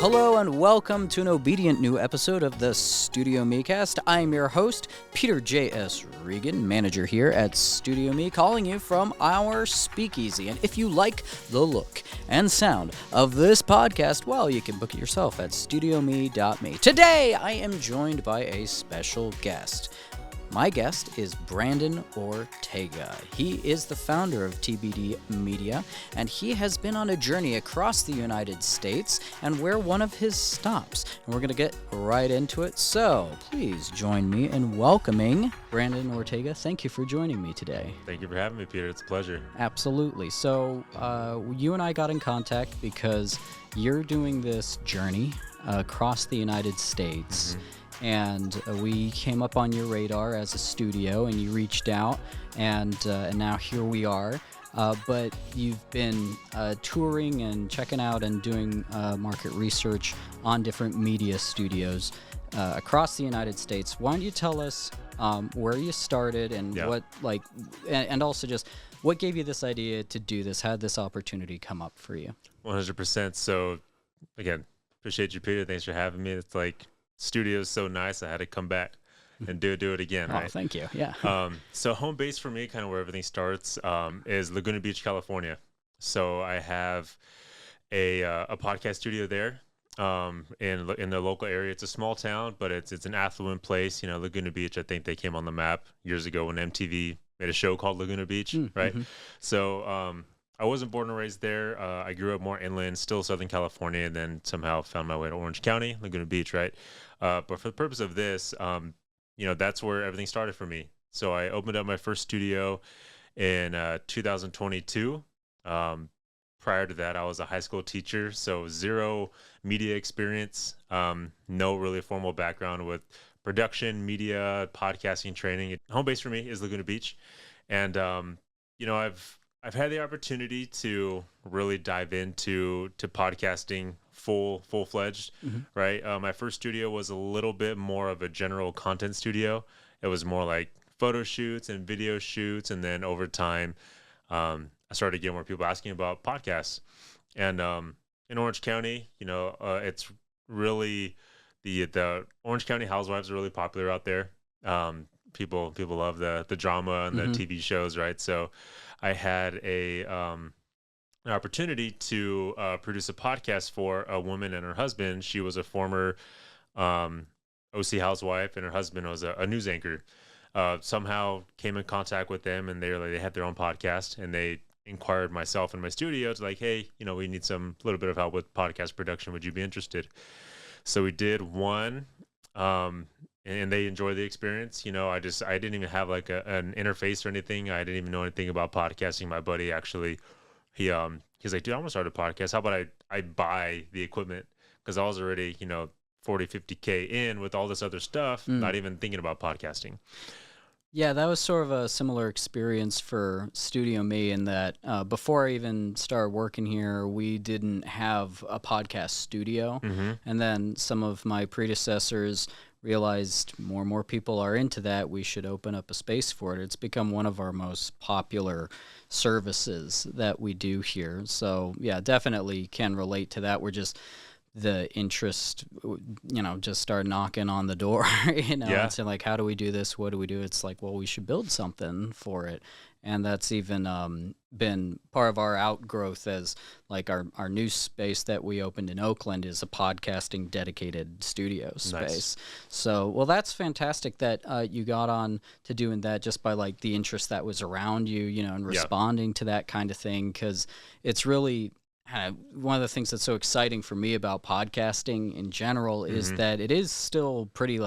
Hello and welcome to an obedient new episode of the StudioMEcast. I'm your host, Peter J.S. Regan, manager here at StudioME, calling you from our speakeasy. And if you like the look and sound of this podcast, well, you can book it yourself at StudioME.me. Today, I am joined by a special guest. My guest is Brandon Ortega. He is the founder of TBD Media, and he has been on a journey across the United States, and we're one of his stops. And we're going to get right into it, so please join me in welcoming Brandon Ortega. Thank you for joining me today. Thank you for having me, Peter. It's a pleasure. Absolutely. So you and I got in contact because you're doing this journey across the United States. Mm-hmm. And we came up on your radar as a studio, and you reached out, and now here we are. But you've been touring and checking out and doing market research on different media studios across the United States. Why don't you tell us where you started and what, and also just what gave you this idea to do this? How did this opportunity come up for you? 100%. So, again, appreciate you, Peter. Thanks for having me. It's like, studio is so nice, I had to come back and do it again. Right? Thank you. Yeah. So home base for me, kind of where everything starts, is Laguna Beach, California. So I have a podcast studio there in the local area. It's a small town, but it's an affluent place. You know, Laguna Beach, I think they came on the map years ago when MTV made a show called Laguna Beach, right? Mm-hmm. So I wasn't born and raised there. I grew up more inland, still Southern California, and then somehow found my way to Orange County, Laguna Beach, right? But for the purpose of this, that's where everything started for me. So I opened up my first studio in 2022. Prior to that, I was a high school teacher, so zero media experience, no really formal background with production, media, podcasting training. Home base for me is Laguna Beach. And, I've had the opportunity to really dive into podcasting full-fledged, right? My first studio was a little bit more of a general content studio. It was more like photo shoots and video shoots, and then over time, I started getting more people asking about podcasts. And in Orange County, it's really the Orange County housewives are really popular out there. People love the drama and the TV shows, right? So I had an opportunity to produce a podcast for a woman and her husband. She was a former OC housewife, and her husband was a news anchor. Somehow came in contact with them, and they had their own podcast, and they inquired myself in my studio to hey, we need a little bit of help with podcast production. Would you be interested? So we did one. And they enjoyed the experience. I didn't even have an interface or anything. I didn't even know anything about podcasting. My buddy actually, he's like, dude, I want to start a podcast. How about I buy the equipment? Because I was already, 40, 50K in with all this other stuff, not even thinking about podcasting. Yeah, that was sort of a similar experience for StudioME in that before I even started working here, we didn't have a podcast studio. And then some of my predecessors realized more and more people are into that. We should open up a space for it. It's become one of our most popular services that we do here. So, yeah, definitely can relate to that. We're just the interest, just start knocking on the door, and saying how do we do this? What do we do? It's well, we should build something for it. And that's even been part of our outgrowth as our new space that we opened in Oakland is a podcasting dedicated studio space. Nice. So, well, that's fantastic that you got on to doing that just by the interest that was around you, and responding to that kind of thing. 'Cause it's really one of the things that's so exciting for me about podcasting in general is that it is still pretty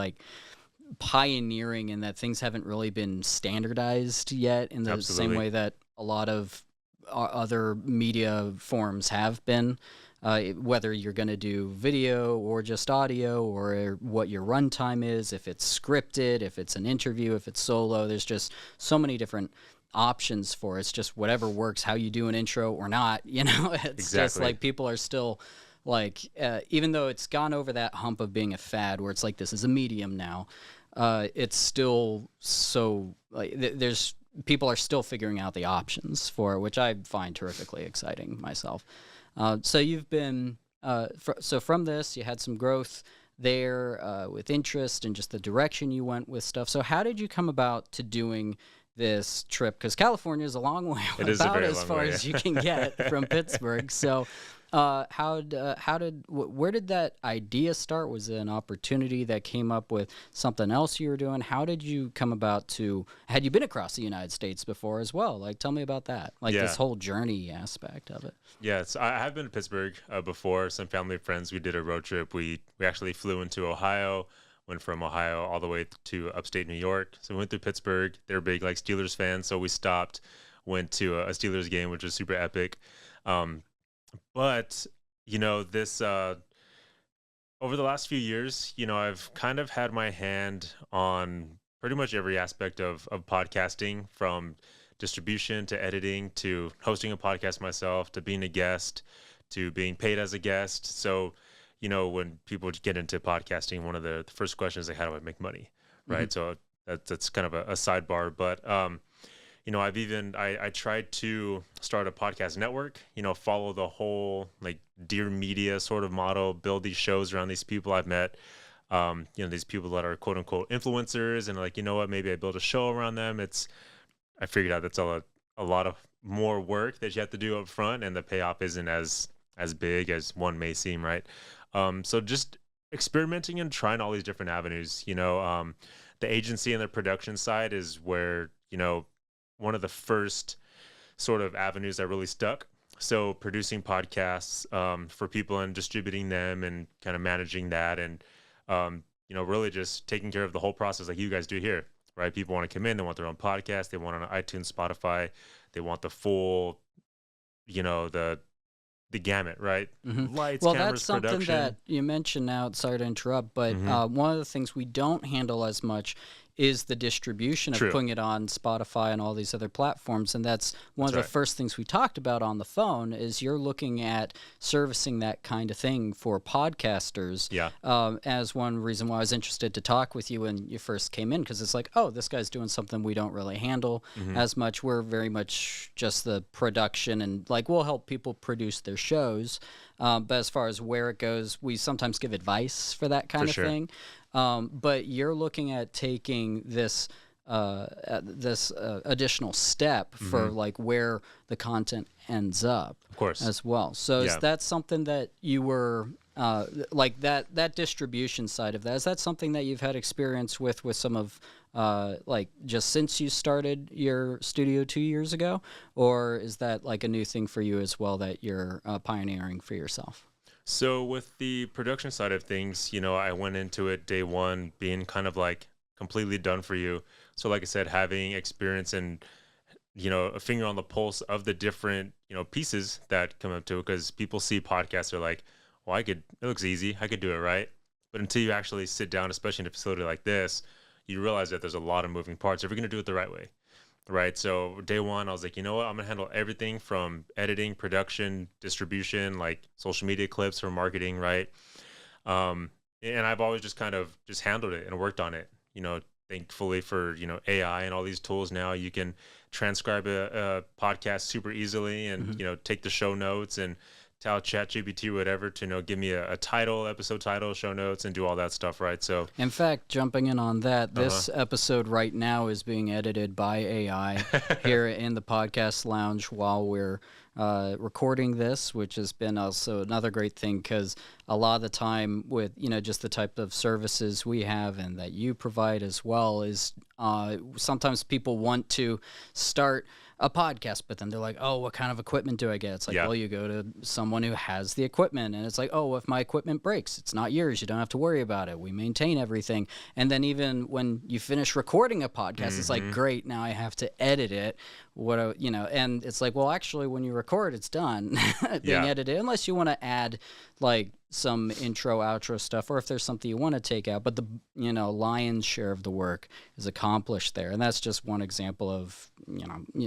pioneering in that things haven't really been standardized yet in the same way that a lot of other media forms have been, whether you're going to do video or just audio or what your runtime is, if it's scripted, if it's an interview, if it's solo. There's just so many different options for it. It's just whatever works, how you do an intro or not, it's just people are still even though it's gone over that hump of being a fad where it's this is a medium now, it's still so there's people are still figuring out the options for it, which I find terrifically exciting myself. So you've been so from this, you had some growth there with interest and just the direction you went with stuff. So how did you come about to doing this trip? Because California is a long way, about as far as you can get from Pittsburgh. So where did that idea start? Was it an opportunity that came up with something else you were doing? How did you come about to, had you been across the United States before as well? Like, tell me about that, like this whole journey aspect of it. Yeah, so I have been to Pittsburgh before. Some family and friends, we did a road trip. We actually flew into Ohio, went from Ohio all the way to upstate New York. So we went through Pittsburgh. They're big like Steelers fans, so we stopped, went to a Steelers game, which was super epic. But, this over the last few years, I've kind of had my hand on pretty much every aspect of podcasting, from distribution to editing to hosting a podcast myself to being a guest to being paid as a guest. So, when people get into podcasting, one of the first questions is like, how do I make money? Right. Mm-hmm. So that's kind of a sidebar. But, I tried to start a podcast network, follow the whole like Dear Media sort of model, build these shows around these people I've met, these people that are quote unquote influencers, and like, maybe I build a show around them. I figured out that's a lot of more work that you have to do up front, and the payoff isn't as big as one may seem, right? So just experimenting and trying all these different avenues, the agency and the production side is where, one of the first sort of avenues that really stuck. So producing podcasts for people and distributing them and kind of managing that, and really just taking care of the whole process like you guys do here, right? People want to come in, they want their own podcast, they want on iTunes, Spotify, they want the full, the gamut, right? Mm-hmm. Lights, well, cameras, that's something production. that you mentioned now. Sorry to interrupt, but one of the things we don't handle as much is the distribution of putting it on Spotify and all these other platforms. And that's one of the first things we talked about on the phone is you're looking at servicing that kind of thing for podcasters. Yeah. As one reason why I was interested to talk with you when you first came in, because it's like, oh, this guy's doing something we don't really handle as much. We're very much just the production, and like we'll help people produce their shows. But as far as where it goes, we sometimes give advice for that kind of thing. But you're looking at taking this additional step for like where the content ends up, of course, as well. So is that something that you were like that distribution side of that? Is that something that you've had experience with some of like just since you started your studio 2 years ago, or is that like a new thing for you as well that you're pioneering for yourself? So with the production side of things, I went into it day one being kind of like completely done for you. So like I said, having experience and, a finger on the pulse of the different, pieces that come up to it, because people see podcasts, they're like, well, it looks easy, I could do it, right? But until you actually sit down, especially in a facility like this, you realize that there's a lot of moving parts if you're going to do it the right way. Right. So day one, I was like, you know what? I'm going to handle everything from editing, production, distribution, like social media clips for marketing. Right. And I've always just kind of just handled it and worked on it. Thankfully for, AI and all these tools now, you can transcribe a podcast super easily and, take the show notes and tell ChatGPT whatever to give me a title, episode title, show notes, and do all that stuff, right? So, in fact, jumping in on that, this episode right now is being edited by AI here in the podcast lounge while we're recording this, which has been also another great thing, because a lot of the time with just the type of services we have and that you provide as well is sometimes people want to start a podcast, but then they're like, oh, what kind of equipment do I get? It's like, well, you go to someone who has the equipment, and it's like, oh, if my equipment breaks, it's not yours. You don't have to worry about it. We maintain everything. And then even when you finish recording a podcast, it's like, great, now I have to edit it. And it's like, well, actually, when you record, it's done being edited, unless you want to add like some intro, outro stuff, or if there's something you want to take out. But the lion's share of the work is accomplished there, and that's just one example of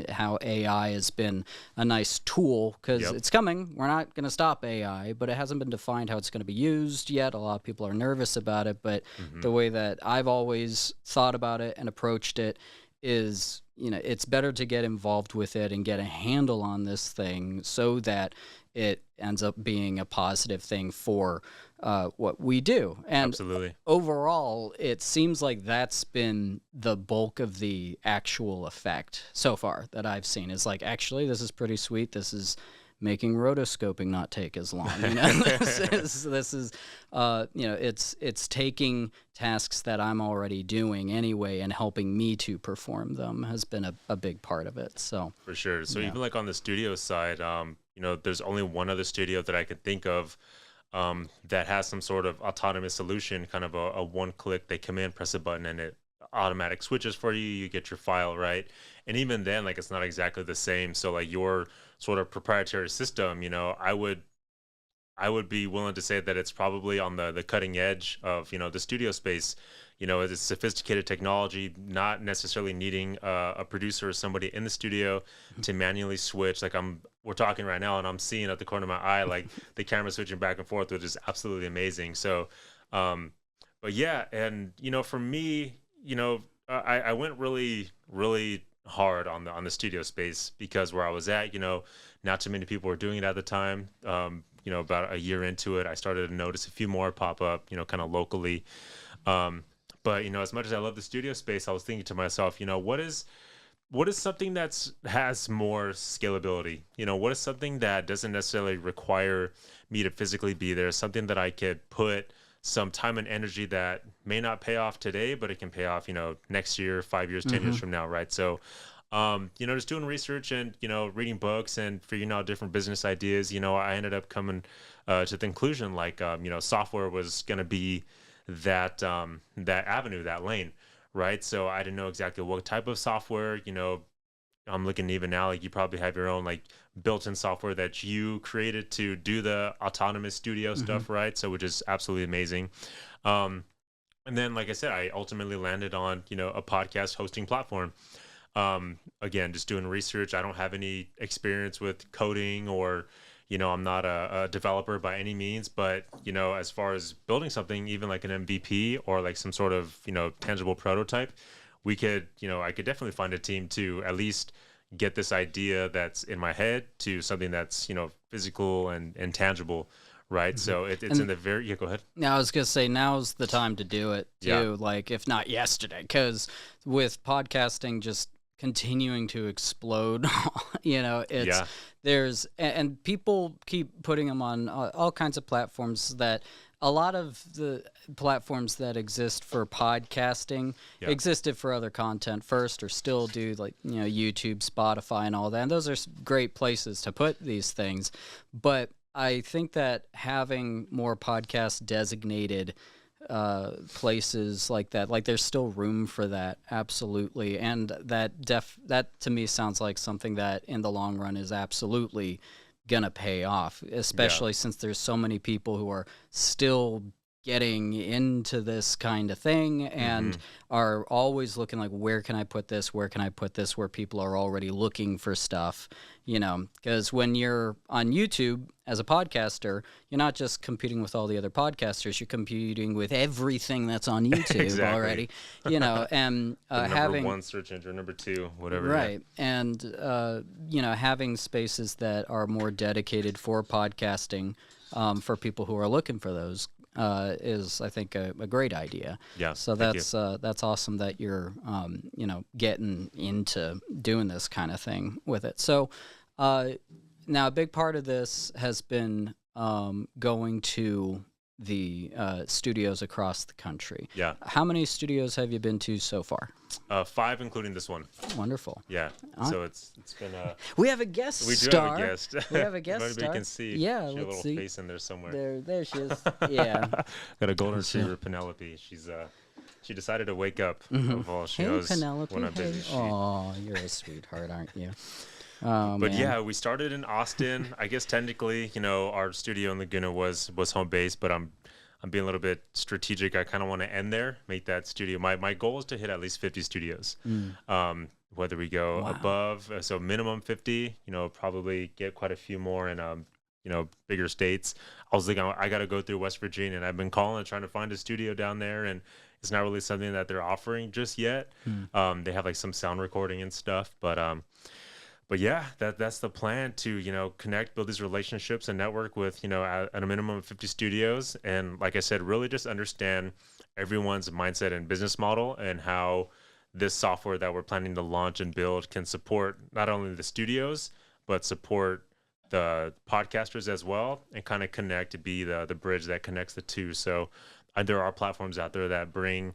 how AI has been a nice tool, because it's coming. We're not going to stop AI, but it hasn't been defined how it's going to be used yet. A lot of people are nervous about it, but the way that I've always thought about it and approached it is, it's better to get involved with it and get a handle on this thing so that it ends up being a positive thing for what we do. And Absolutely. overall, it seems like that's been the bulk of the actual effect so far that I've seen, is like, actually, this is pretty sweet. This is making rotoscoping not take as long. This is it's taking tasks that I'm already doing anyway and helping me to perform them has been a big part of it. So for sure. So even like on the studio side, there's only one other studio that I could think of that has some sort of autonomous solution, kind of a one-click. They come in, press a button, and it automatic switches for you. You get your file, right? And even then, like, it's not exactly the same. So like your sort of proprietary system, I would be willing to say that it's probably on the cutting edge of, the studio space. It's sophisticated technology, not necessarily needing a producer or somebody in the studio to manually switch. Like we're talking right now and I'm seeing at the corner of my eye, like the camera switching back and forth, which is absolutely amazing. So, but yeah. And, for me, I went really, really hard on the studio space because where I was at, not too many people were doing it at the time. About a year into it, I started to notice a few more pop up, kind of locally. But as much as I love the studio space, I was thinking to myself, what is something has more scalability? What is something that doesn't necessarily require me to physically be there? Something that I could put some time and energy that may not pay off today, but it can pay off, next year, 5 years, 10 years from now, right? So, just doing research and, reading books and figuring out different business ideas, I ended up coming to the conclusion, like, software was going to be that avenue, that lane, right? So I didn't know exactly what type of software. I'm looking even now, like you probably have your own like built-in software that you created to do the autonomous studio stuff, right? So which is absolutely amazing. And then, like I said, I ultimately landed on a podcast hosting platform. Again, just doing research. I don't have any experience with coding or I'm not a developer by any means, but, as far as building something, even like an MVP or like some sort of, tangible prototype, we could, I could definitely find a team to at least get this idea that's in my head to something that's, physical and tangible. Right. So it's in the very, go ahead. Now I was going to say, now's the time to do it too. Like if not yesterday, because with podcasting just continuing to explode, there's, and people keep putting them on all kinds of platforms that a lot of the platforms that exist for podcasting existed for other content first, or still do, like, YouTube, Spotify, and all that. And those are great places to put these things. But I think that having more podcast designated places like that, like there's still room for that, absolutely. And that to me sounds like something that in the long run is absolutely gonna pay off, especially since there's so many people who are still getting into this kind of thing and are always looking like, where can I put this, where people are already looking for stuff, because when you're on YouTube as a podcaster, you're not just competing with all the other podcasters, you're competing with everything that's on YouTube already, and having one search engine, number two, whatever. Right. And, having spaces that are more dedicated for podcasting for people who are looking for those is, I think, a great idea. Yeah. So that's awesome that you're, getting into doing this kind of thing with it. So now a big part of this has been going to the studios across the country. Yeah. How many studios have you been to so far? 5, including this one. Wonderful. Yeah. So it's been we have a guest we star. We do have a guest. We have a guest Maybe star. you can see. Yeah, she let's a little see. face in there somewhere. There she is. Yeah. Got a golden retriever, Penelope. She decided to wake up of all she knows Penelope. when I'm busy. Oh, you're a sweetheart, aren't you? But yeah, we started in Austin. I guess technically, our studio in Laguna was home base, but I'm being a little bit strategic. I kind of want to end there, make that studio. My goal is to hit at least 50 studios. Whether we go above, so minimum 50, probably get quite a few more in, bigger states. I was thinking I got to go through West Virginia, and I've been calling and trying to find a studio down there, and it's not really something that they're offering just yet. They have like some sound recording and stuff, but yeah, that's the plan to, connect, build these relationships and network with, at a minimum of 50 studios. And like I said, really just understand everyone's mindset and business model, and how this software that we're planning to launch and build can support not only the studios, but support the podcasters as well, and kind of connect to be the bridge that connects the two. So there are platforms out there that bring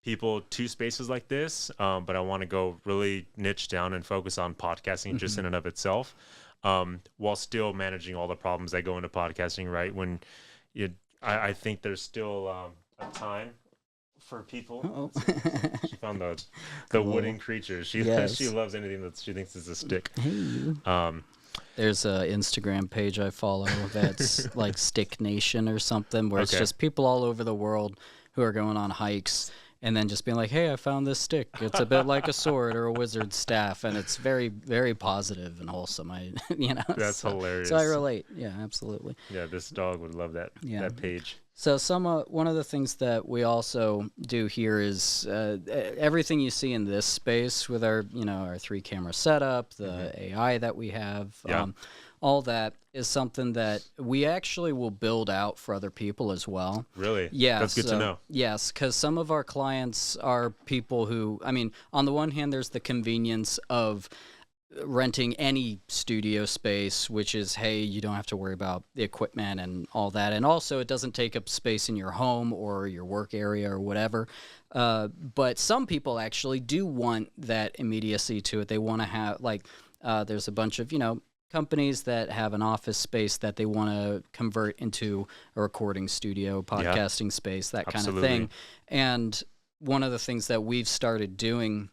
people to spaces like this, but I want to go really niche down and focus on podcasting just in and of itself, while still managing all the problems that go into podcasting, right? When I think there's still a time for people. She found the Cool. wooden creature. She loves anything that she thinks is a stick. Hey. There's a Instagram page I follow that's like Stick Nation or something, where it's just people all over the world who are going on hikes and then just being like, hey, I found this stick. It's a bit like a sword or a wizard's staff, and it's very, very positive and wholesome. That's hilarious. So I relate. Yeah, absolutely. Yeah, this dog would love that page. So one of the things that we also do here is everything you see in this space with our 3-camera setup, the AI that we have, all that is something that we actually will build out for other people as well. Really? Yeah. That's good to know. Yes, because some of our clients are people who, on the one hand, there's the convenience of renting any studio space, which is, hey, you don't have to worry about the equipment and all that, and also it doesn't take up space in your home or your work area or whatever. But some people actually do want that immediacy to it. They want to have there's a bunch of companies that have an office space that they want to convert into a recording studio, podcasting space, that kind of thing. And one of the things that we've started doing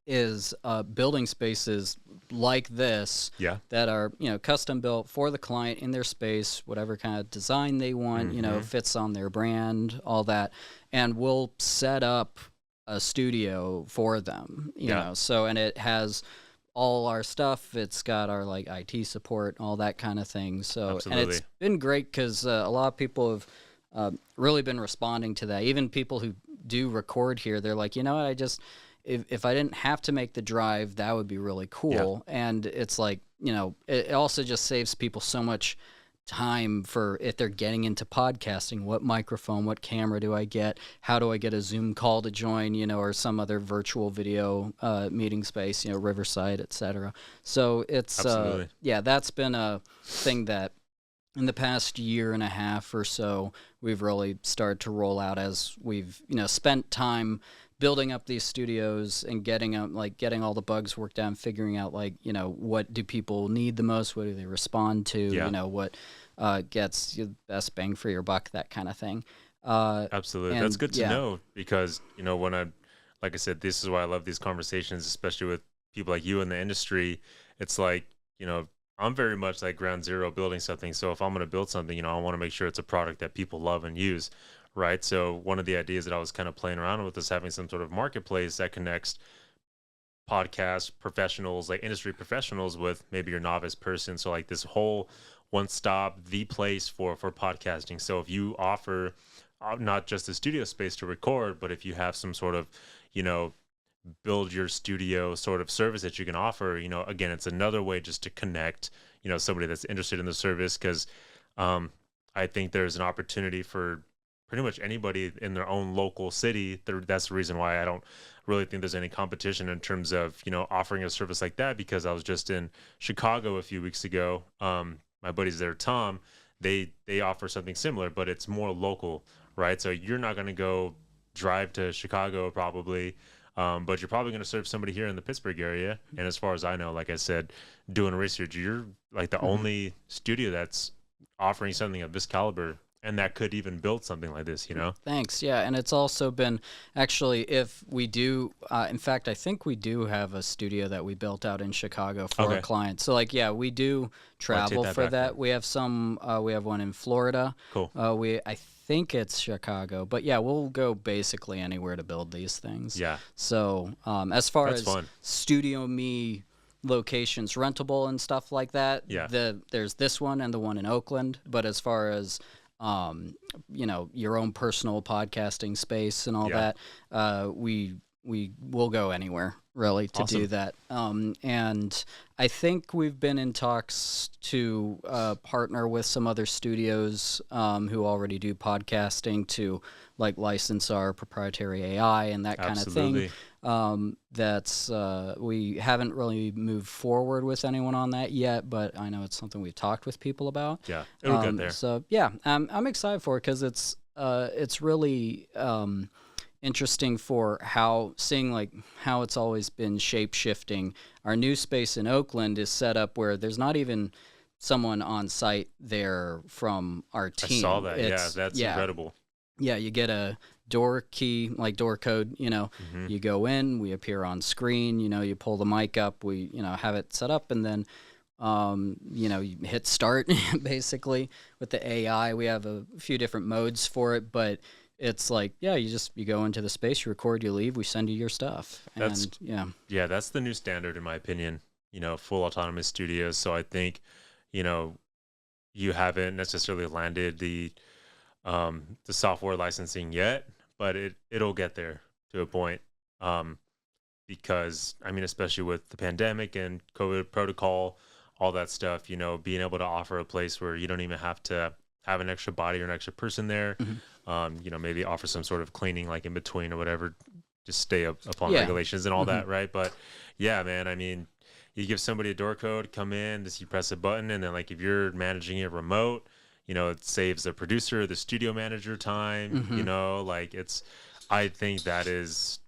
is building spaces like this that are custom built for the client in their space, whatever kind of design they want, fits on their brand, all that, and we'll set up a studio for them, you know. So, and it has all our stuff. It's got our IT support, all that kind of thing. So, and it's been great because a lot of people have really been responding to that. Even people who do record here, they're like, if I didn't have to make the drive, that would be really cool. And it's like, it also just saves people so much time for if they're getting into podcasting. What microphone, what camera do I get? How do I get a Zoom call to join, or some other virtual video meeting space, Riverside, etc. So it's, that's been a thing that in the past year and a half or so, we've really started to roll out as we've, spent time building up these studios and getting all the bugs worked out and figuring out what do people need the most, what do they respond to, what gets you the best bang for your buck, that kind of thing. Absolutely. That's good to know, because when like I said, this is why I love these conversations, especially with people like you in the industry. It's like, I'm very much like ground zero building something. So if I'm going to build something, I want to make sure it's a product that people love and use. Right. So one of the ideas that I was kind of playing around with is having some sort of marketplace that connects podcast professionals, like industry professionals, with maybe your novice person. So this whole one-stop, the place for podcasting. So if you offer not just a studio space to record, but if you have some sort of, build your studio sort of service that you can offer, again, it's another way just to connect, somebody that's interested in the service. Because I think there's an opportunity for pretty much anybody in their own local city. That's the reason why I don't really think there's any competition in terms of, offering a service like that, because I was just in Chicago a few weeks ago. My buddies there, Tom, they offer something similar, but it's more local, right? So you're not going to go drive to Chicago probably, but you're probably going to serve somebody here in the Pittsburgh area. And as far as I know, like I said, doing research, you're like the only studio that's offering something of this caliber, and that could even build something like this, Thanks. Yeah. And it's also been actually, if we do, in fact, I think we do have a studio that we built out in Chicago for our clients. So we do travel for that. We have we have one in Florida. Cool. I think it's Chicago, but we'll go basically anywhere to build these things. Yeah. So as far That's as fun. StudioME locations rentable and stuff like that, there's this one and the one in Oakland. But as far as your own personal podcasting space and all that, we will go anywhere really to do that. And I think we've been in talks to partner with some other studios who already do podcasting to like license our proprietary AI and that kind of thing. That's we haven't really moved forward with anyone on that yet, but I know it's something we've talked with people about. Yeah, it'll get there. So yeah, I'm excited for it because it's really interesting for seeing like how it's always been shape shifting. Our new space in Oakland is set up where there's not even someone on site there from our team. I saw that. That's incredible. Yeah, you get a door key, like door code, you go in, we appear on screen, you pull the mic up, we, have it set up, and then, you hit start basically with the AI. We have a few different modes for it, but it's like, you go into the space, you record, you leave, we send you your stuff. That's the new standard in my opinion, full autonomous studios. So I think, you haven't necessarily landed the software licensing yet, but it'll get there to a point. Because I mean, especially with the pandemic and COVID protocol, all that stuff, being able to offer a place where you don't even have to have an extra body or an extra person there, maybe offer some sort of cleaning like in between or whatever, just stay upon regulations and all that, right? But yeah, man, I mean, you give somebody a door code, come in, you press a button, and then like if you're managing it remote, it saves the producer, the studio manager time, I think that is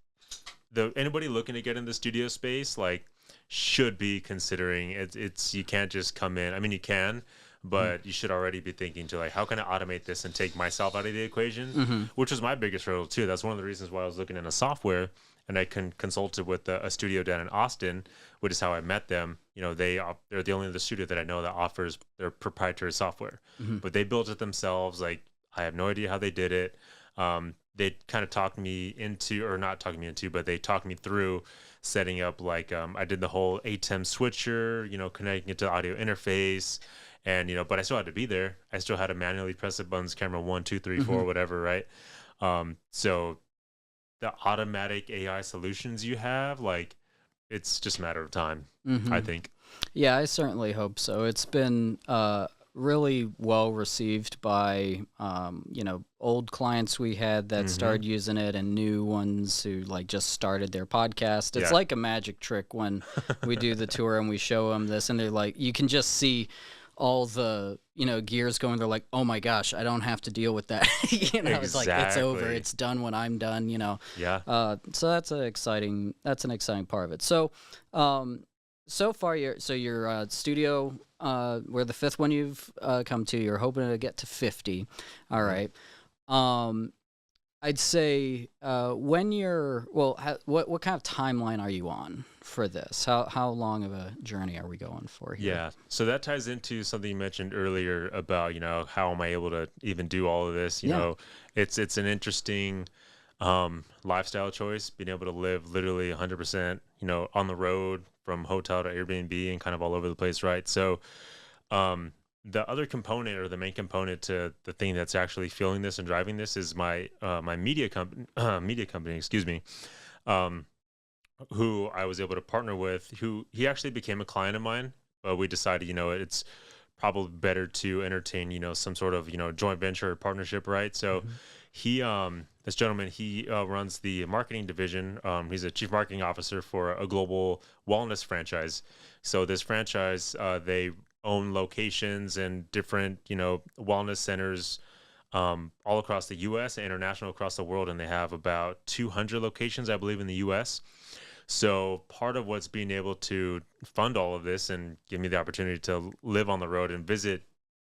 anybody looking to get in the studio space, like, should be considering it's you can't just come in. I mean, you can, but you should already be thinking to like, how can I automate this and take myself out of the equation, which was my biggest hurdle too. That's one of the reasons why I was looking into software, and I consulted with a studio down in Austin, which is how I met them. They're the only other studio that I know that offers their proprietary software, but they built it themselves. Like, I have no idea how they did it. They kind of talked me into, or not talking me into, but they talked me through setting up like, I did the whole ATEM switcher, connecting it to the audio interface, and, but I still had to be there. I still had to manually press the buttons, camera 1, 2, 3, 4, whatever. Right. So the automatic AI solutions you have, like, it's just a matter of time, I think. Yeah, I certainly hope so. It's been really well received by old clients we had that started using it, and new ones who like just started their podcast. It's like a magic trick when we do the tour and we show them this, and they're like, you can just see all the gears going. They're like, oh my gosh, I don't have to deal with that. It's like, it's over, it's done when I'm done. So that's an exciting part of it. So so far your studio, we're the fifth one you've come to. You're hoping to get to 50. All right. I'd say when you're what kind of timeline are you on for this? How long of a journey are we going for here? Yeah, so that ties into something you mentioned earlier about how am I able to even do all of this? It's an interesting lifestyle choice, being able to live literally 100% on the road, from hotel to Airbnb and kind of all over the place, right? So the other component, or the main component to the thing that's actually fueling this and driving this, is my media company, who I was able to partner with. Who he actually became a client of mine, but we decided, it's probably better to entertain, some sort of joint venture or partnership, right? So he, this gentleman, he runs the marketing division. He's a chief marketing officer for a global wellness franchise. So this franchise, they own locations and different, wellness centers all across the U.S. and international across the world. And they have about 200 locations, I believe, in the U.S. So part of what's being able to fund all of this and give me the opportunity to live on the road and visit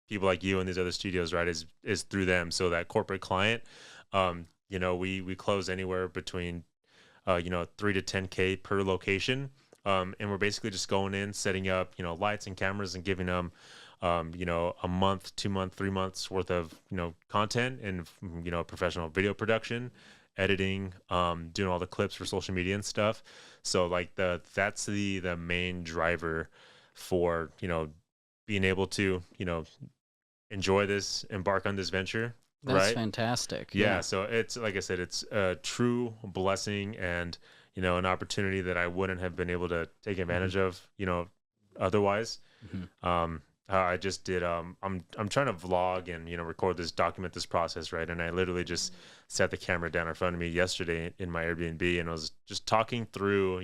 people like you and these other studios, right, is through them. So that corporate client, we close anywhere between, 3 to 10K per location. And we're basically just going in, setting up, lights and cameras, and giving them, a month, 2 month, 3 months worth of, content and, professional video production, editing, doing all the clips for social media and stuff. So like that's the main driver for, being able to, enjoy this, embark on this venture. That's Right? fantastic. Yeah. So it's like I said, it's a true blessing and an opportunity that I wouldn't have been able to take Hmm. advantage of, otherwise. Hmm. I just did. I'm trying to vlog and record this, document this process, right? And I literally just set the camera down in front of me yesterday in my Airbnb, and I was just talking through,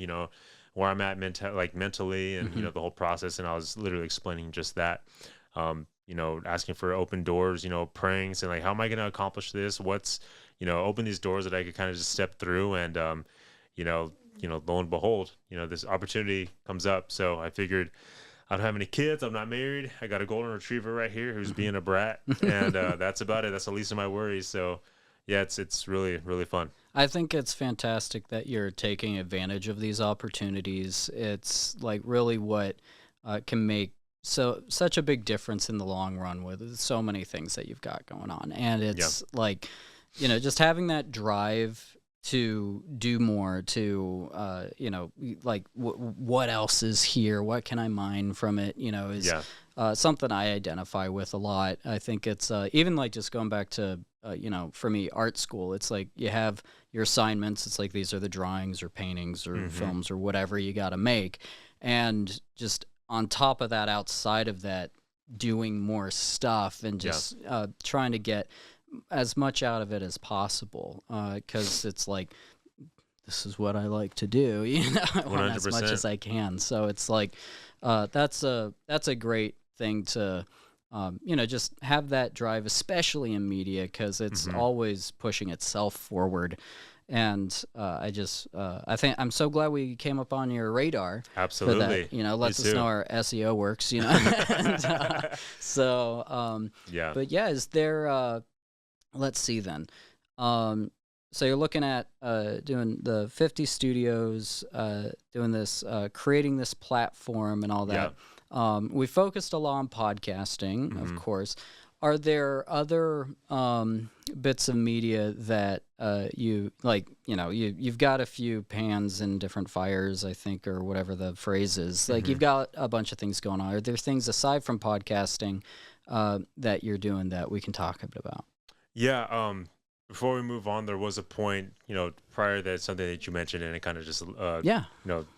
where I'm at mentally, and Hmm. the whole process, and I was literally explaining just that. Asking for open doors, praying, saying like, how am I going to accomplish this? What's, open these doors that I could kind of just step through, and lo and behold, this opportunity comes up. So I figured I don't have any kids. I'm not married. I got a golden retriever right here who's being a brat, and that's about it. That's the least of my worries. So, yeah, it's really really fun. I think it's fantastic that you're taking advantage of these opportunities. It's like really what can make such a big difference in the long run with so many things that you've got going on. And Yeah, it's like, just having that drive to do more, to like what else is here, what can I mine from it, is yeah, something I identify with a lot. I think it's even like just going back to for me, art school, it's like you have your assignments. It's like these are the drawings or paintings or hmm, films or whatever you got to make, and just on top of that, outside of that, doing more stuff and yeah, just trying to get as much out of it as possible, because it's like, this is what I like to do. I one want hundred as much percent. as I can. So it's like that's a great thing to just have that drive, especially in media, because it's Hmm. always pushing itself forward. And I think I'm so glad we came up on your radar for that. Absolutely, me Lets us know too. our SEO works. And, so, Yeah, but yeah, is there? Let's see then. Um, so you're looking at doing the 50 studios, doing this, creating this platform and all yeah. that. We focused a lot on podcasting, of Hmm. course. Are there other bits of media that you like? You've got a few pans in different fires, I think, or whatever the phrase is. Like Hmm. you've got a bunch of things going on. Are there things aside from podcasting that you're doing that we can talk a bit about? Yeah. Before we move on, there was a point, prior that something that you mentioned, and it kind of just, Yeah.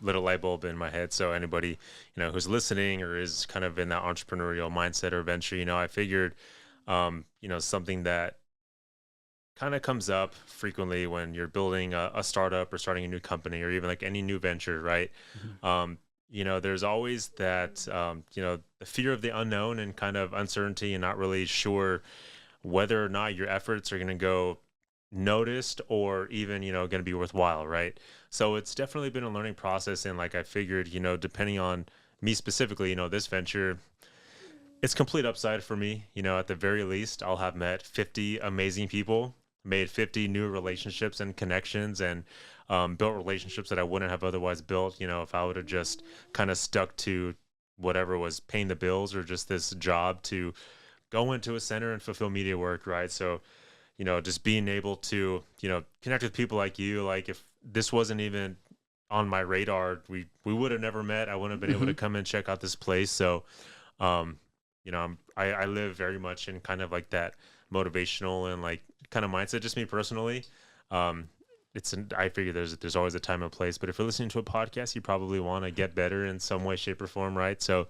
lit a light bulb in my head. So anybody, who's listening or is kind of in that entrepreneurial mindset or venture, I figured, something that kind of comes up frequently when you're building a startup or starting a new company or even like any new venture, right? Mhm. There's always that, the fear of the unknown and kind of uncertainty and not really sure whether or not your efforts are going to go noticed or even going to be worthwhile, right? So it's definitely been a learning process, and like I figured, depending on me specifically, this venture, it's complete upside for me. At the very least, I'll have met 50 amazing people, made 50 new relationships and connections, and built relationships that I wouldn't have otherwise built, if I would have just kind of stuck to whatever was paying the bills or just this job to go into a center and fulfill media work, right? So, just being able to, connect with people like you, like if this wasn't even on my radar, we would have never met. I wouldn't have been able to Mhm. come and check out this place. So, um, I live very much in kind of like that motivational and like kind of mindset, just me personally. Um, I figure there's always a time and place, but if you're listening to a podcast, you probably want to get better in some way, shape, or form, right? So,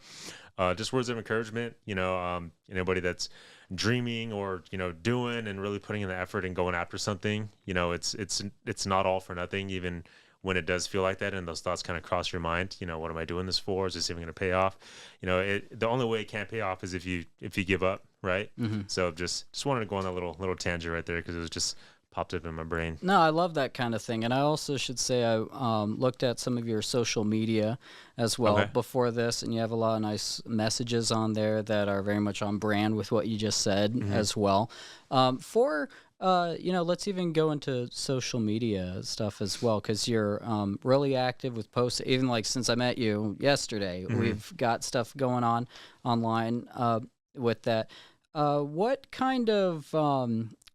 just words of encouragement, anybody that's dreaming or doing and really putting in the effort and going after something, it's not all for nothing, even when it does feel like that and those thoughts kind of cross your mind. What am I doing this for? Is this even going to pay off? The only way it can't pay off is if you give up, right? Mhm. So just wanted to go on that little tangent right there because it was just popped up in my brain. No, I love that kind of thing. And I also should say I looked at some of your social media as well Okay. before this, and you have a lot of nice messages on there that are very much on brand with what you just said Hmm. as well. Let's even go into social media stuff as well, because you're really active with posts. Even like since I met you yesterday, Hmm. we've got stuff going on online with that. What kind of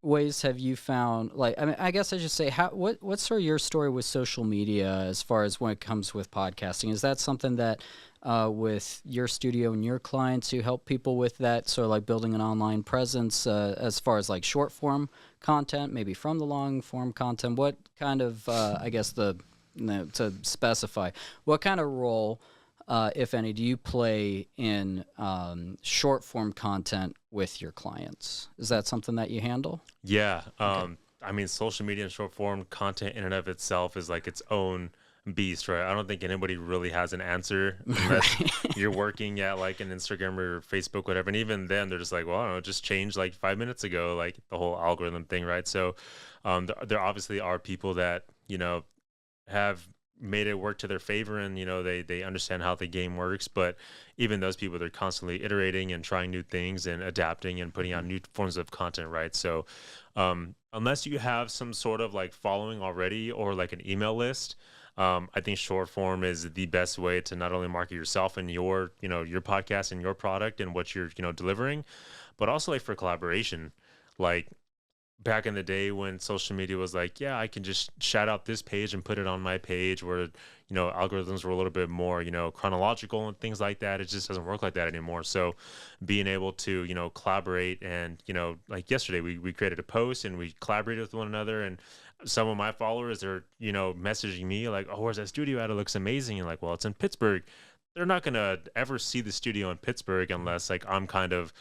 ways have you found, like, I mean, I guess I should say, what's sort of your story with social media as far as when it comes with podcasting? Is that something that with your studio and your clients, you help people with that, sort of like building an online presence as far as like short form content, maybe from the long form content? What kind of, I guess to specify, what kind of role, if any, do you play in short form content with your clients? Is that something that you handle? Yeah. I mean, social media and short form content in and of itself is like its own beast, right? I don't think anybody really has an answer unless you're working at like an Instagram or Facebook, whatever. And even then, they're just like, well, I don't know, just changed like 5 minutes ago, like the whole algorithm thing, right? So there obviously are people that, have made it work to their favor, and they understand how the game works. But even those people, they're constantly iterating and trying new things and adapting and putting out new forms of content, right? So unless you have some sort of like following already or like an email list, I think short form is the best way to not only market yourself and your podcast and your product and what you're delivering, but also like for collaboration. Like back in the day when social media was like, yeah, I can just shout out this page and put it on my page, where algorithms were a little bit more chronological and things like that. It just doesn't work like that anymore. So being able to collaborate, and like yesterday we created a post and we collaborated with one another, and some of my followers are messaging me like, oh, where's that studio at? It looks amazing. And like, well, it's in Pittsburgh. They're not going to ever see the studio in Pittsburgh unless like I'm kind of,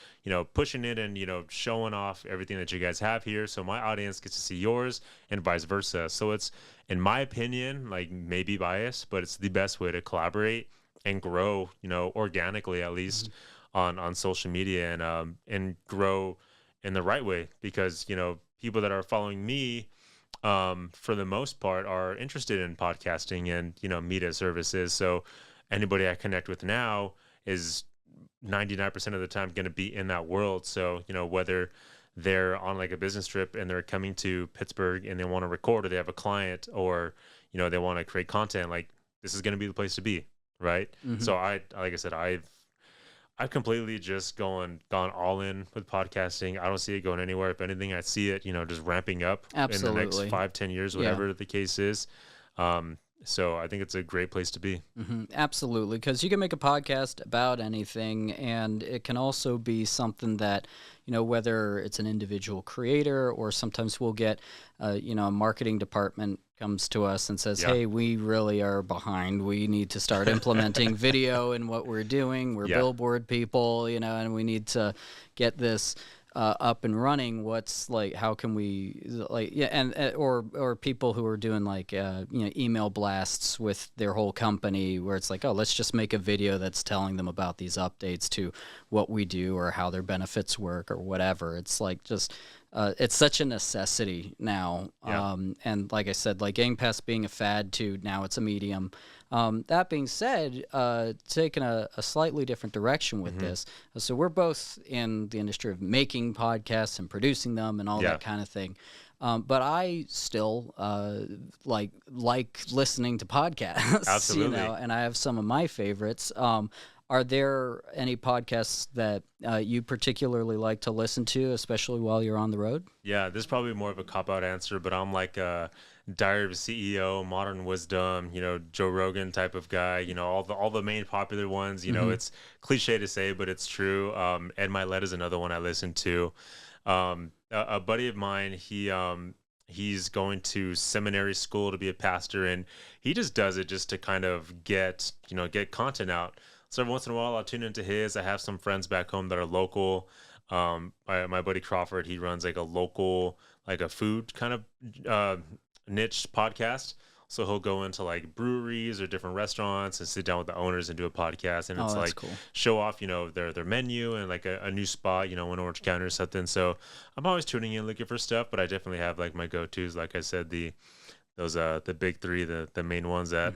pushing it and, showing off everything that you guys have here. So my audience gets to see yours and vice versa. So it's, in my opinion, like maybe biased, but it's the best way to collaborate and grow, organically, at least on social media, and grow in the right way, because, people that are following me, for the most part, are interested in podcasting and, media services. So anybody I connect with now is 99% of the time going to be in that world. So, whether they're on like a business trip and they're coming to Pittsburgh and they want to record, or they have a client, or, they want to create content, like this is going to be the place to be. Right. So like I said, I've completely just gone all in with podcasting. I don't see it going anywhere. If anything, I see it, just ramping up in the next 5-10 years, whatever the case is. So I think it's a great place to be. Absolutely, because you can make a podcast about anything, and it can also be something that, whether it's an individual creator, or sometimes we'll get, a marketing department comes to us and says, hey, we really are behind. We need to start implementing video in what we're doing. We're billboard people, and we need to get this up and running. What's like, how can we or people who are doing like email blasts with their whole company, where it's like, oh, let's just make a video that's telling them about these updates to what we do or how their benefits work or whatever. It's like just it's such a necessity now. And like I said, like getting past being a fad to now it's a medium. That being said, taking a slightly different direction with this. So we're both in the industry of making podcasts and producing them and all that kind of thing. But I still like listening to podcasts. Absolutely. And I have some of my favorites. Are there any podcasts that you particularly like to listen to, especially while you're on the road? Yeah, this is probably more of a cop-out answer, but I'm like a Diary of a CEO, Modern Wisdom, Joe Rogan type of guy, all the main popular ones. It's cliche to say, but it's true. Ed Milet is another one I listen to. A buddy of mine, he's going to seminary school to be a pastor, and he just does it just to kind of get content out. So every once in a while, I'll tune into his. I have some friends back home that are local. My buddy Crawford, he runs like a local, like a food kind of niche podcast. So he'll go into like breweries or different restaurants and sit down with the owners and do a podcast. And it's like cool. Show off, their menu and like a new spot, in Orange County or something. So I'm always tuning in looking for stuff, but I definitely have like my go-tos. Like I said, the big three, the main ones that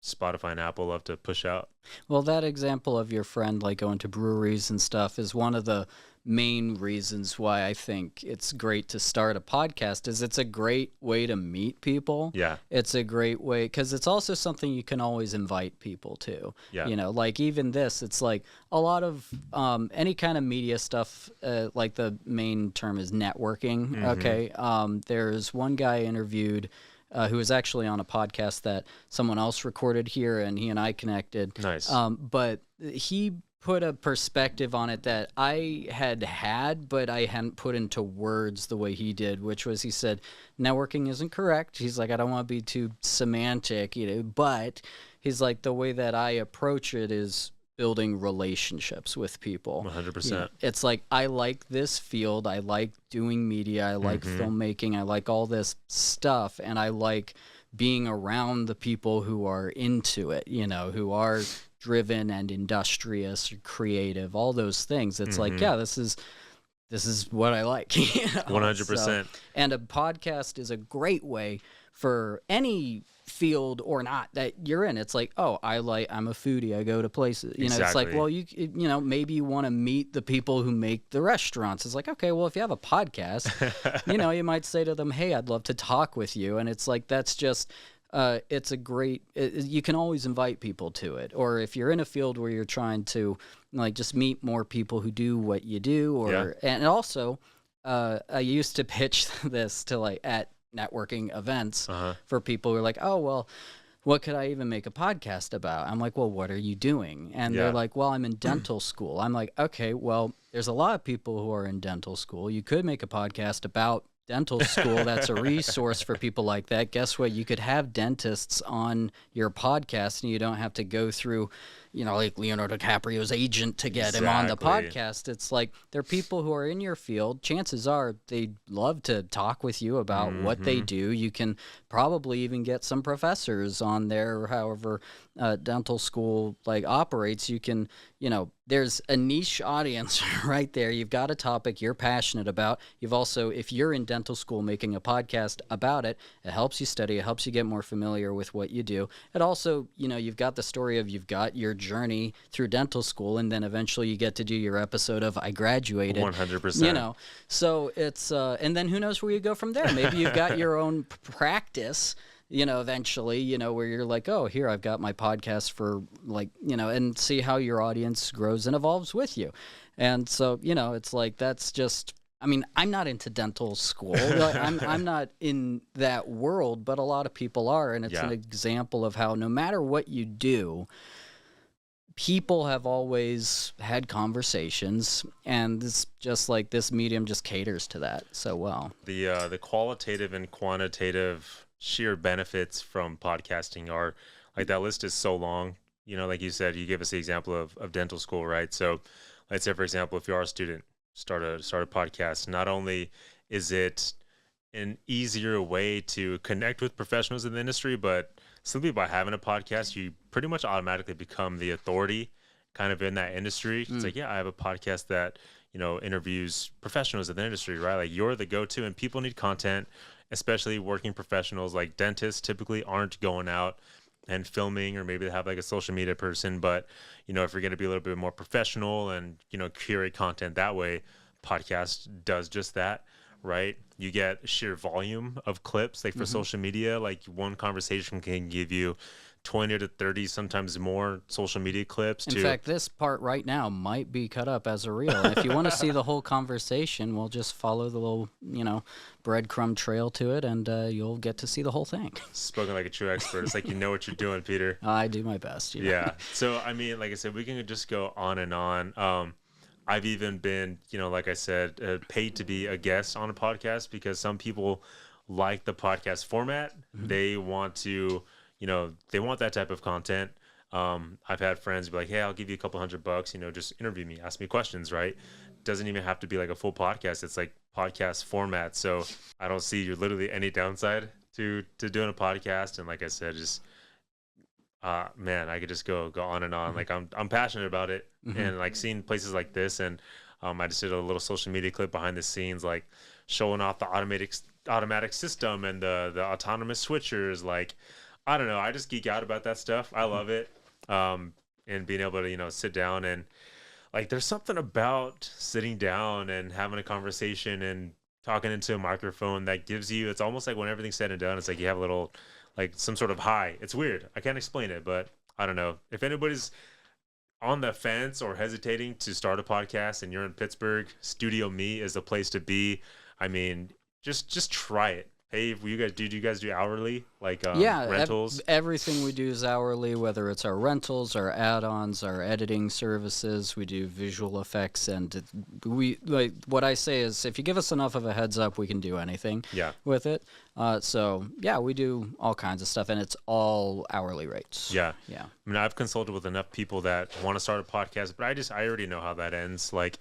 Spotify and Apple love to push out. Well, that example of your friend like going to breweries and stuff is one of the main reasons why I think it's great to start a podcast is it's a great way to meet people. Yeah. It's a great way because it's also something you can always invite people to. Yeah. You know, like even this, it's like a lot of any kind of media stuff, like the main term is networking. Okay. There's one guy interviewed who was actually on a podcast that someone else recorded here, and he and I connected. Nice. But he put a perspective on it that I had, but I hadn't put into words the way he did, which was he said, networking isn't correct. He's like, I don't want to be too semantic, you know, but he's like, the way that I approach it is building relationships with people. 100%. You know, it's like, I like this field. I like doing media. I like filmmaking. I like all this stuff. And I like being around the people who are into it, you know, who are driven and industrious, creative, all those things. It's like, yeah, this is what I like. You know? 100%. So, and a podcast is a great way for any field or not that you're in. It's like, oh, I'm a foodie. I go to places, you know, It's like, well, you know, maybe you want to meet the people who make the restaurants. It's like, okay, well, if you have a podcast, you know, you might say to them, hey, I'd love to talk with you. And it's like, that's just, it's a great, you can always invite people to it. Or if you're in a field where you're trying to like just meet more people who do what you do, or, and also, I used to pitch this to like at networking events for people who are like, oh, well, what could I even make a podcast about? I'm like, well, what are you doing? And they're like, well, I'm in dental school. I'm like, okay, well, there's a lot of people who are in dental school. You could make a podcast about dental school. That's a resource for people like that. Guess what? You could have dentists on your podcast and you don't have to go through, you know, like Leonardo DiCaprio's agent to get him on the podcast. It's like, they're people who are in your field. Chances are they'd love to talk with you about what they do. You can probably even get some professors on there, however dental school like operates. You can, you know, there's a niche audience right there. You've got a topic you're passionate about. You've also, if you're in dental school making a podcast about it, it helps you study. It helps you get more familiar with what you do. It also, you know, you've got the story of, you've got your journey through dental school, and then eventually you get to do your episode of I graduated. 100%. You know, so it's, and then who knows where you go from there? Maybe you've got your own practice, you know, eventually, you know, where you're like, oh, here, I've got my podcast for like, you know, and see how your audience grows and evolves with you. And so, you know, it's like, that's just, I mean, I'm not into dental school. Like, I'm not in that world, but a lot of people are. And it's an example of how no matter what you do, people have always had conversations, and it's just like this medium just caters to that so well. The qualitative and quantitative sheer benefits from podcasting are like, that list is so long. You know, like you said, you gave us the example of dental school, right? So let's say, for example, if you are a student, start a podcast. Not only is it an easier way to connect with professionals in the industry, but simply by having a podcast, you pretty much automatically become the authority kind of in that industry. It's like, yeah, I have a podcast that, you know, interviews professionals in the industry, right? Like, you're the go-to, and people need content, especially working professionals. Like, dentists typically aren't going out and filming, or maybe they have like a social media person, but, you know, if you're going to be a little bit more professional and, you know, curate content that way, podcast does just that, right? You get sheer volume of clips. Like for social media, like one conversation can give you 20 to 30, sometimes more social media clips. In fact, this part right now might be cut up as a reel. And if you want to see the whole conversation, we'll just follow the little, you know, breadcrumb trail to it, and you'll get to see the whole thing. Spoken like a true expert. It's like, you know what you're doing, Peter. I do my best. You know? Yeah. So, I mean, like I said, we can just go on and on. I've even been, you know, like I said, paid to be a guest on a podcast, because some people like the podcast format. They want to, you know, they want that type of content. I've had friends be like, hey, I'll give you a couple $100, you know, just interview me, ask me questions, right? Doesn't even have to be like a full podcast. It's like podcast format. So I don't see literally any downside to doing a podcast. And like I said, just, man, I could just go on and on. Like, I'm passionate about it, and like seeing places like this. And I just did a little social media clip behind the scenes, like showing off the automatic system and the autonomous switchers. Like, I don't know, I just geek out about that stuff. I love it. And being able to, you know, sit down and like there's something about sitting down and having a conversation and talking into a microphone that gives you, it's almost like when everything's said and done, it's like you have a little, like some sort of high. It's weird. I can't explain it, but I don't know. If anybody's on the fence or hesitating to start a podcast and you're in Pittsburgh, StudioME is the place to be. I mean, just try it. Hey, you guys do you guys do hourly, like rentals? Everything we do is hourly, whether it's our rentals, our add-ons, our editing services. We do visual effects, and we like what I say is, if you give us enough of a heads up, we can do anything. With it. So yeah, we do all kinds of stuff, and it's all hourly rates. Yeah. I mean, I've consulted with enough people that want to start a podcast, but I already know how that ends. Like,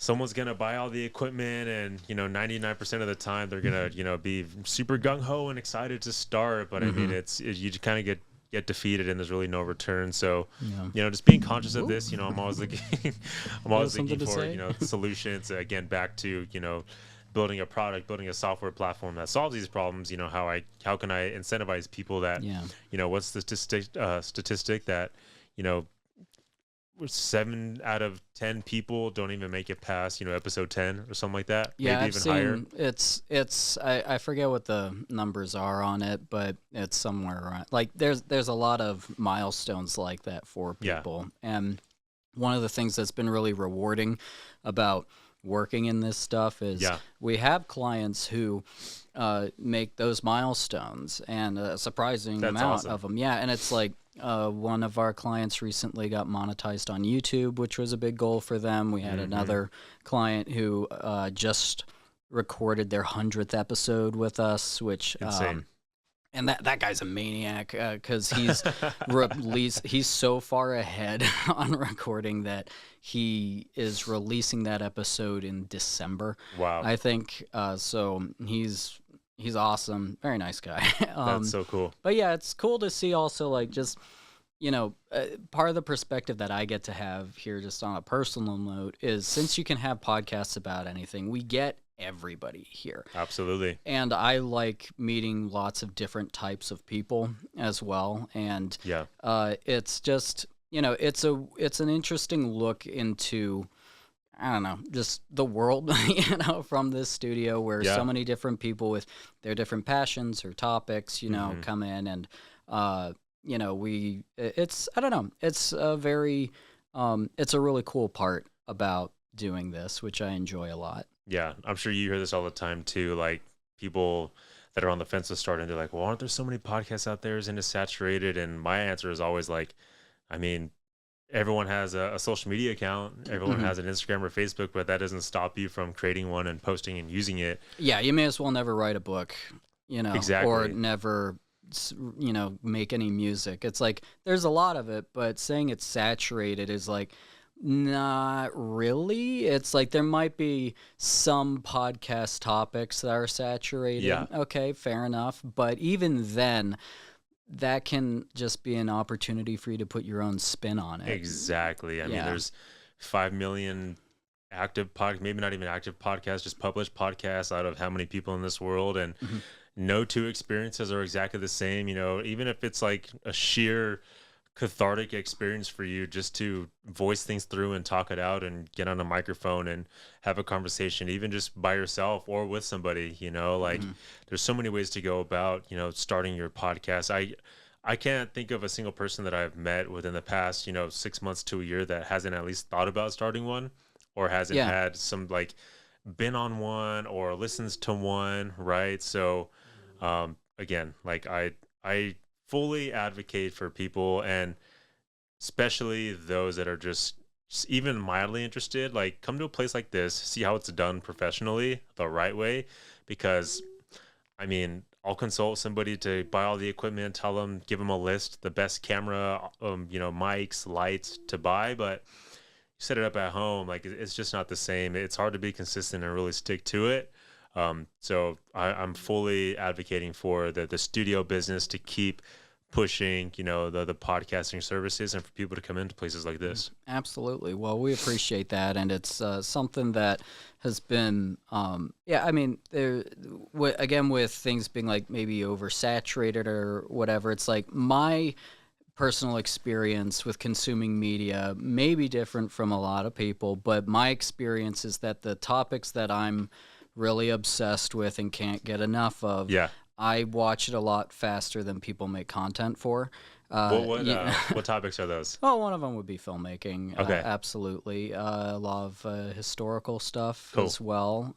someone's going to buy all the equipment and, 99% of the time they're going to, be super gung-ho and excited to start. But I mean, you kind of get defeated and there's really no return. So, just being conscious of this, I'm always looking, for, solutions, again, back to, building a product, building a software platform that solves these problems. How can I incentivize people that, what's the statistic that, 7 out of 10 people don't even make it past, episode 10 or something like that. Yeah, maybe I've even seen higher. I forget what the numbers are on it, but it's somewhere around. Like there's a lot of milestones like that for people. And one of the things that's been really rewarding about working in this stuff is we have clients who make those milestones, and a surprising amount of them. Yeah, and it's like, one of our clients recently got monetized on YouTube, which was a big goal for them. We had another client who just recorded their 100th episode with us, which insane. And that guy's a maniac, because he's so far ahead on recording that he is releasing that episode in December. Wow. I think so. He's awesome. Very nice guy. That's so cool. But yeah, it's cool to see also, like, just, part of the perspective that I get to have here, just on a personal note, is since you can have podcasts about anything, we get everybody here. Absolutely. And I like meeting lots of different types of people as well. And it's just, it's an interesting look into, I don't know, just the world, from this studio, where so many different people with their different passions or topics, come in, and, it's, I don't know, it's a very, it's a really cool part about doing this, which I enjoy a lot. Yeah, I'm sure you hear this all the time too, like people that are on the fence of starting, they're like, well, aren't there so many podcasts out there? Isn't it saturated? And my answer is always like, I mean, everyone has a social media account. Everyone has an Instagram or Facebook, but that doesn't stop you from creating one and posting and using it. Yeah, you may as well never write a book, exactly. Or never, make any music. It's like, there's a lot of it, but saying it's saturated is like, not really. It's like there might be some podcast topics that are saturated. Yeah. Okay, fair enough. But even then, that can just be an opportunity for you to put your own spin on it. Exactly. I mean, there's 5 million active maybe not even active podcasts, just published podcasts out of how many people in this world, and no two experiences are exactly the same. Even if it's like a sheer cathartic experience for you just to voice things through and talk it out and get on a microphone and have a conversation, even just by yourself or with somebody, there's so many ways to go about, starting your podcast. I can't think of a single person that I've met within the past, 6 months to a year that hasn't at least thought about starting one, or hasn't had some, like, been on one or listens to one. Right. So, again, like I fully advocate for people, and especially those that are just even mildly interested, like, come to a place like this, see how it's done professionally, the right way. Because, I mean, I'll consult somebody to buy all the equipment, give them a list, the best camera, mics, lights to buy, but you set it up at home, like, it's just not the same. It's hard to be consistent and really stick to it. So I'm fully advocating for the studio business to keep pushing, the podcasting services, and for people to come into places like this. Absolutely. Well, we appreciate that, and it's something that has been, I mean, again, with things being like maybe oversaturated or whatever, it's like my personal experience with consuming media may be different from a lot of people, but my experience is that the topics that I'm really obsessed with and can't get enough of, I watch it a lot faster than people make content for. What topics are those? Well, one of them would be filmmaking. Okay. Absolutely. A lot of historical stuff Cool. as well.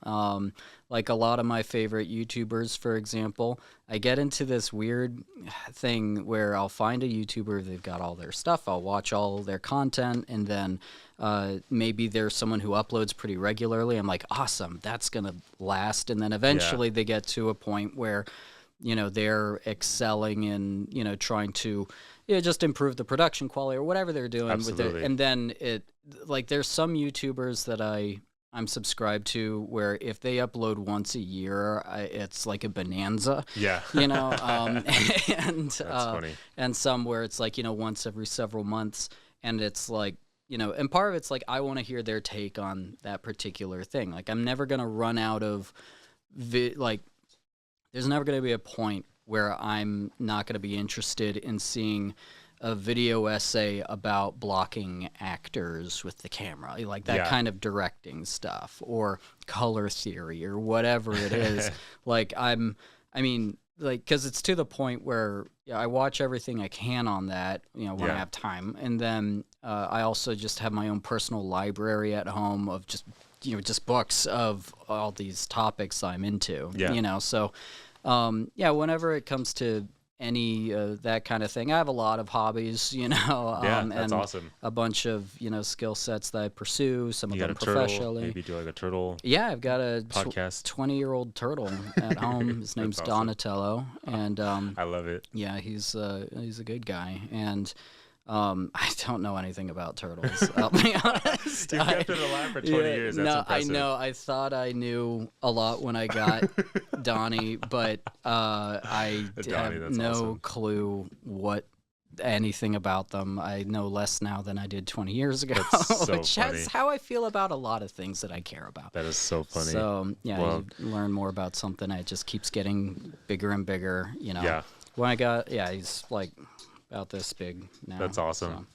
Like a lot of my favorite YouTubers, for example, I get into this weird thing where I'll find a YouTuber, they've got all their stuff, I'll watch all their content, and then maybe there's someone who uploads pretty regularly. I'm like, awesome, that's going to last. And then eventually they get to a point where they're excelling in, trying to just improve the production quality or whatever they're doing with it. And then there's some YouTubers that I'm subscribed to where if they upload once a year, it's like a bonanza. Yeah. And that's funny. And some where it's like, once every several months, and it's like, and part of it's like I want to hear their take on that particular thing. Like I'm never going to run out of there's never going to be a point where I'm not going to be interested in seeing a video essay about blocking actors with the camera, like that kind of directing stuff, or color theory, or whatever it is. Because it's to the point where I watch everything I can on that, when I have time, and then I also just have my own personal library at home of just books of all these topics I'm into. So whenever it comes to any that kind of thing, I have a lot of hobbies, that's and awesome. A bunch of skill sets that I pursue. Some of them turtle, professionally. maybe do like a turtle. Yeah, I've got a podcast. 20-year-old turtle at home. His name's awesome. Donatello, and I love it. Yeah, he's a good guy, and I don't know anything about turtles. I'll be honest. You've kept it alive for 20 years. That's impressive. I know. I thought I knew a lot when I got Donnie, but I have no clue anything about them. I know less now than I did 20 years ago, That's so which funny. is how I feel about a lot of things that I care about. That is so funny. So you learn more about something, and it just keeps getting bigger and bigger. Yeah. When I got, he's like about this big now. That's awesome.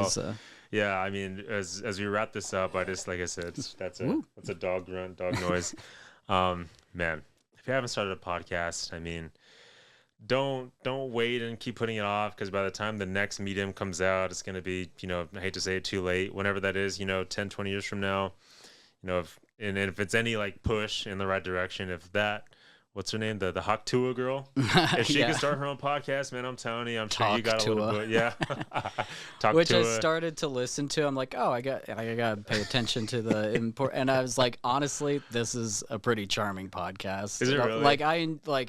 So. Yeah, I mean, as we wrap this up, like I said, that's a dog grunt, dog noise. Man, if you haven't started a podcast, I mean, don't wait and keep putting it off, because by the time the next medium comes out, it's going to be, I hate to say it, too late, whenever that is, 10, 20 years from now, if it's any like push in the right direction, if that, what's her name? The Haktua girl. If she can start her own podcast, man, I'm telling you, I'm sure you got a little bit. Yeah. Which I started to listen to. I'm like, I got to pay attention to the import. And I was like, honestly, this is a pretty charming podcast. Is it really?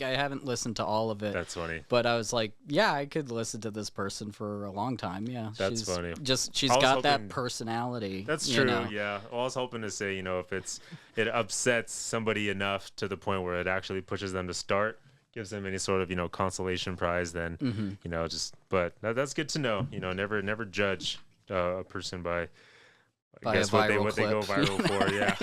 I haven't listened to all of it. That's funny. But I was like, I could listen to this person for a long time. Yeah. That's funny. She's got that personality. That's true. Yeah. Well, I was hoping to say, if it upsets somebody enough to the point where it actually pushes them to start, gives them any sort of consolation prize, then but that's good to know. Never judge a person by I guess what they go viral for. Yeah.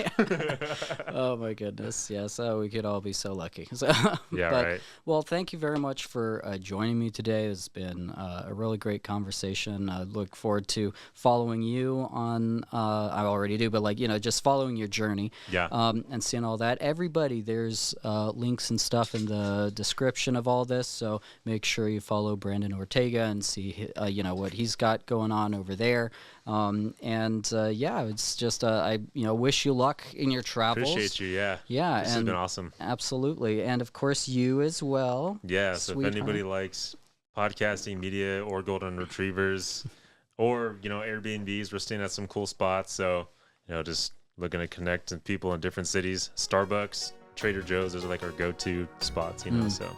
Oh my goodness. Yeah. So we could all be so lucky. So, right. Well, thank you very much for joining me today. It's been a really great conversation. I look forward to following you on. I already do, but just following your journey. Yeah. And seeing all that. Everybody, there's links and stuff in the description of all this. So make sure you follow Brandon Ortega and see what he's got going on over there. It's just I wish you luck in your travels. Appreciate you. Yeah, this has been awesome. Absolutely, and of course you as well. Yeah. So if anybody likes podcasting, media, or golden retrievers, or Airbnbs, we're staying at some cool spots. So just looking to connect with people in different cities. Starbucks, Trader Joe's, those are like our go-to spots. So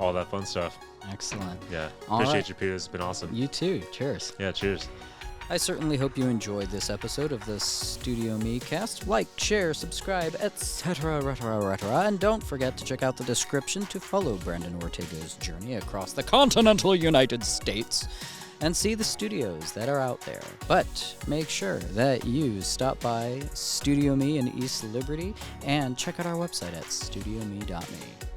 all that fun stuff. Excellent. Yeah. Appreciate you, Peter. It's been awesome. You too. Cheers. Yeah. Cheers. I certainly hope you enjoyed this episode of the StudioMEcast. Like, share, subscribe, etc. And don't forget to check out the description to follow Brandon Ortega's journey across the continental United States and see the studios that are out there. But make sure that you stop by StudioME in East Liberty and check out our website at StudioME.me.